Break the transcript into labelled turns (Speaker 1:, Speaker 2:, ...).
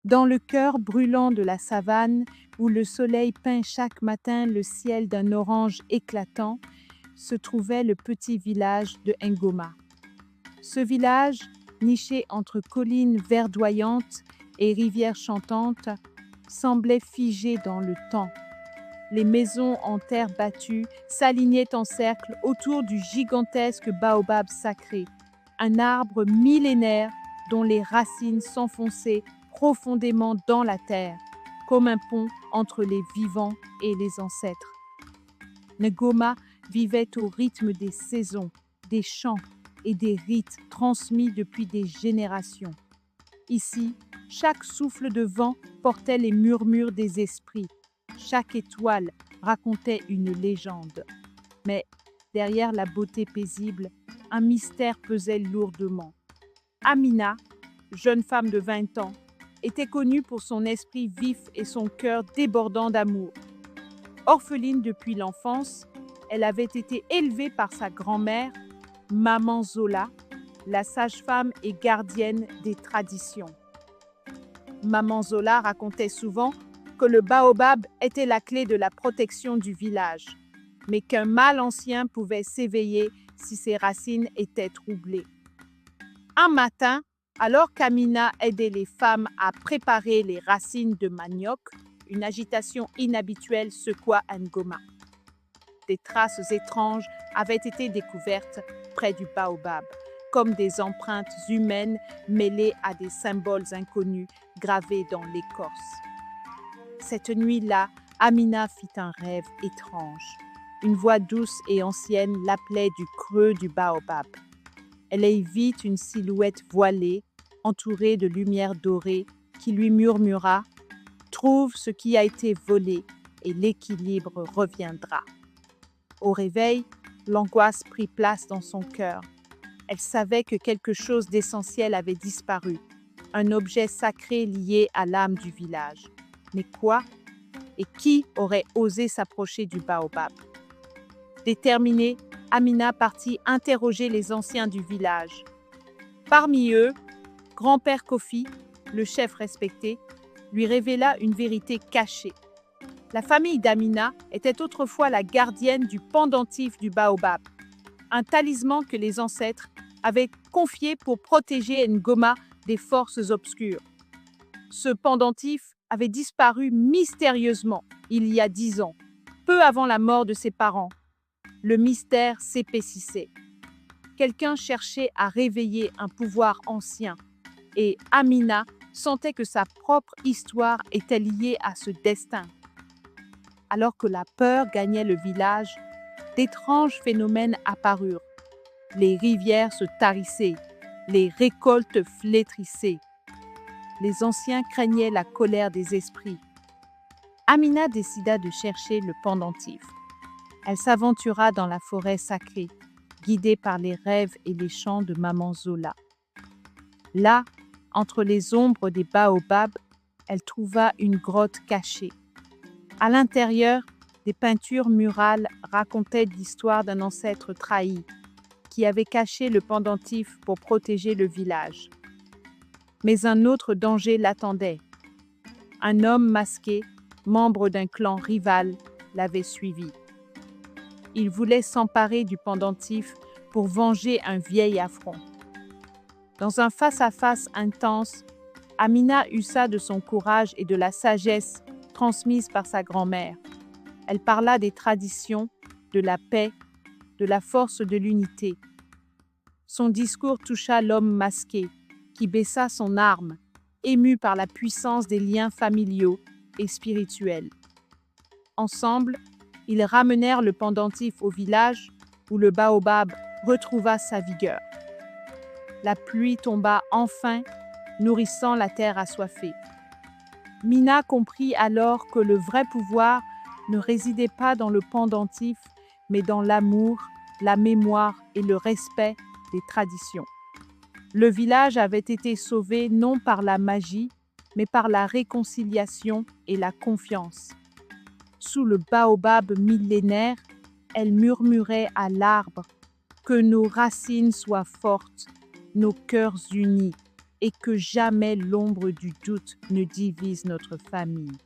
Speaker 1: Dans le cœur brûlant de la savane, où le soleil peint chaque matin le ciel d'un orange éclatant, se trouvait le petit village de Ngoma. Ce village, niché entre collines verdoyantes et rivières chantantes, semblait figé dans le temps. Les maisons en terre battue s'alignaient en cercle autour du gigantesque baobab sacré, un arbre millénaire dont les racines s'enfonçaient profondément dans la terre, comme un pont entre les vivants et les ancêtres. Ngoma vivait au rythme des saisons, des chants et des rites transmis depuis des générations. Ici, chaque souffle de vent portait les murmures des esprits. Chaque étoile racontait une légende. Mais derrière la beauté paisible, un mystère pesait lourdement. Amina, jeune femme de 20 ans, était connue pour son esprit vif et son cœur débordant d'amour. Orpheline depuis l'enfance, elle avait été élevée par sa grand-mère, Maman Zola, la sage-femme et gardienne des traditions. Maman Zola racontait souvent que le baobab était la clé de la protection du village, mais qu'un mal ancien pouvait s'éveiller si ses racines étaient troublées. Un matin, alors qu'Amina aidait les femmes à préparer les racines de manioc, une agitation inhabituelle secoua Ngoma. Des traces étranges avaient été découvertes près du baobab, comme des empreintes humaines mêlées à des symboles inconnus gravés dans l'écorce. Cette nuit-là, Amina fit un rêve étrange. Une voix douce et ancienne l'appelait du creux du baobab. Elle y vit une silhouette voilée, entourée de lumière dorée, qui lui murmura « Trouve ce qui a été volé et l'équilibre reviendra ». Au réveil, l'angoisse prit place dans son cœur. Elle savait que quelque chose d'essentiel avait disparu, un objet sacré lié à l'âme du village. Mais quoi? Et qui aurait osé s'approcher du baobab? Déterminée, Amina partit interroger les anciens du village. Parmi eux, grand-père Kofi, le chef respecté, lui révéla une vérité cachée. La famille d'Amina était autrefois la gardienne du pendentif du baobab, un talisman que les ancêtres avaient confié pour protéger Ngoma des forces obscures. Ce pendentif avait disparu mystérieusement il y a 10 ans, peu avant la mort de ses parents. Le mystère s'épaississait. Quelqu'un cherchait à réveiller un pouvoir ancien et Amina sentait que sa propre histoire était liée à ce destin. Alors que la peur gagnait le village, d'étranges phénomènes apparurent. Les rivières se tarissaient, les récoltes flétrissaient. Les anciens craignaient la colère des esprits. Amina décida de chercher le pendentif. Elle s'aventura dans la forêt sacrée, guidée par les rêves et les chants de Maman Zola. Là, entre les ombres des baobabs, elle trouva une grotte cachée. À l'intérieur, des peintures murales racontaient l'histoire d'un ancêtre trahi qui avait caché le pendentif pour protéger le village. Mais un autre danger l'attendait. Un homme masqué, membre d'un clan rival, l'avait suivi. Il voulait s'emparer du pendentif pour venger un vieil affront. Dans un face-à-face intense, Amina usa de son courage et de la sagesse transmise par sa grand-mère. Elle parla des traditions, de la paix, de la force de l'unité. Son discours toucha l'homme masqué, qui baissa son arme, ému par la puissance des liens familiaux et spirituels. Ensemble, ils ramenèrent le pendentif au village où le baobab retrouva sa vigueur. La pluie tomba enfin, nourrissant la terre assoiffée. Mina comprit alors que le vrai pouvoir ne résidait pas dans le pendentif, mais dans l'amour, la mémoire et le respect des traditions. Le village avait été sauvé non par la magie, mais par la réconciliation et la confiance. Sous le baobab millénaire, elle murmurait à l'arbre « Que nos racines soient fortes, nos cœurs unis, et que jamais l'ombre du doute ne divise notre famille.